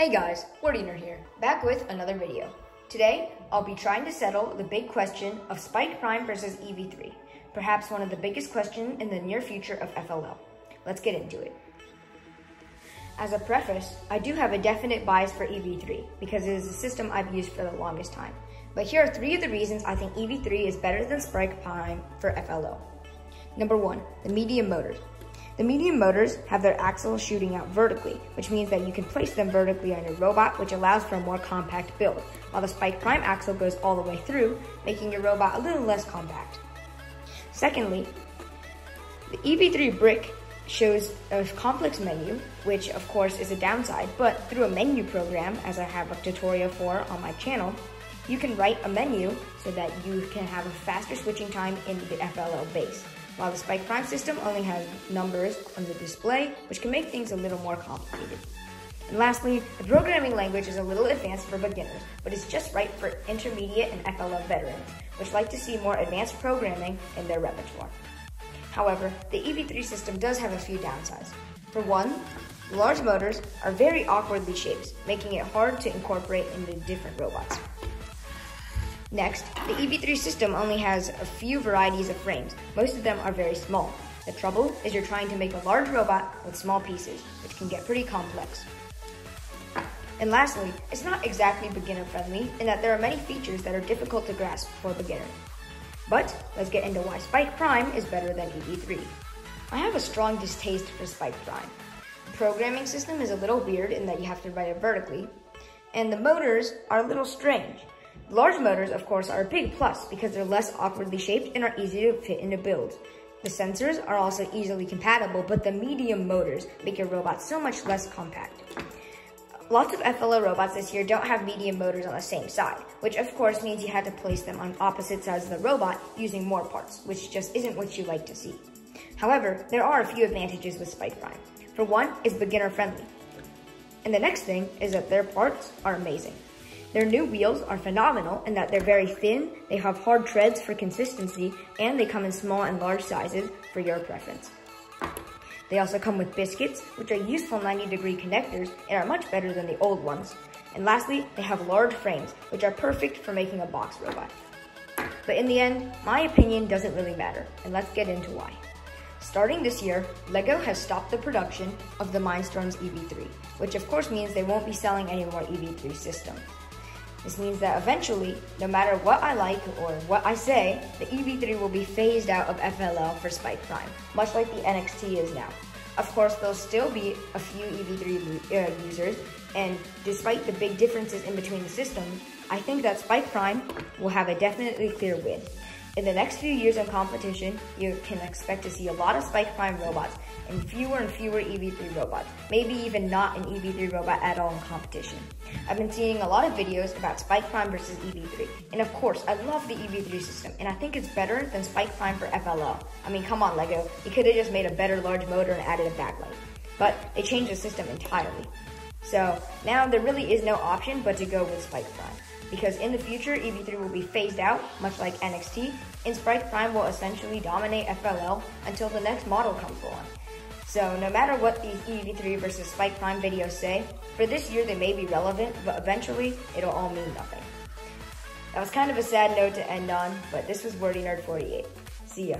Hey guys, Wordiner here, back with another video. Today, I'll be trying to settle the big question of Spike Prime versus EV3, perhaps one of the biggest questions in the near future of FLL. Let's get into it. As a preface, I do have a definite bias for EV3 because it is the system I've used for the longest time. But here are 3 of the reasons I think EV3 is better than Spike Prime for FLL. Number 1, the medium motors. The medium motors have their axles shooting out vertically, which means that you can place them vertically on your robot, which allows for a more compact build, while the Spike Prime axle goes all the way through, making your robot a little less compact. Secondly, the EV3 brick shows a complex menu, which of course is a downside, but through a menu program, as I have a tutorial for on my channel, you can write a menu so that you can have a faster switching time in the FLL base. While the Spike Prime system only has numbers on the display, which can make things a little more complicated. And lastly, the programming language is a little advanced for beginners, but it's just right for intermediate and FLL veterans, which like to see more advanced programming in their repertoire. However, the EV3 system does have a few downsides. For one, the large motors are very awkwardly shaped, making it hard to incorporate into different robots. Next, the EV3 system only has a few varieties of frames. Most of them are very small. The trouble is you're trying to make a large robot with small pieces, which can get pretty complex. And lastly, it's not exactly beginner friendly in that there are many features that are difficult to grasp for a beginner. But let's get into why Spike Prime is better than EV3. I have a strong distaste for Spike Prime. The programming system is a little weird in that you have to write it vertically, and the motors are a little strange. Large motors, of course, are a big plus because they're less awkwardly shaped and are easy to fit into builds. The sensors are also easily compatible, but the medium motors make your robot so much less compact. Lots of FLL robots this year don't have medium motors on the same side, which of course means you had to place them on opposite sides of the robot using more parts, which just isn't what you like to see. However, there are a few advantages with Spike Prime. For one, it's beginner friendly. And the next thing is that their parts are amazing. Their new wheels are phenomenal in that they're very thin, they have hard treads for consistency, and they come in small and large sizes for your preference. They also come with biscuits, which are useful 90-degree connectors and are much better than the old ones. And lastly, they have large frames, which are perfect for making a box robot. But in the end, my opinion doesn't really matter, and let's get into why. Starting this year, LEGO has stopped the production of the Mindstorms EV3, which of course means they won't be selling any more EV3 systems. This means that eventually, no matter what I like or what I say, the EV3 will be phased out of FLL for Spike Prime, much like the NXT is now. Of course, there'll still be a few EV3 users, and despite the big differences in between the systems, I think that Spike Prime will have a definitely clear win. In the next few years of competition, you can expect to see a lot of Spike Prime robots and fewer EV3 robots, maybe even not an EV3 robot at all in competition. I've been seeing a lot of videos about Spike Prime versus EV3, and of course, I love the EV3 system, and I think it's better than Spike Prime for FLL. I mean, come on, LEGO, you could have just made a better large motor and added a backlight. But they changed the system entirely. So now there really is no option but to go with Spike Prime, because in the future, EV3 will be phased out, much like NXT, and Spike Prime will essentially dominate FLL until the next model comes along. So no matter what these EV3 versus Spike Prime videos say, for this year they may be relevant, but eventually it'll all mean nothing. That was kind of a sad note to end on, but this was Wordy Nerd 48. See ya.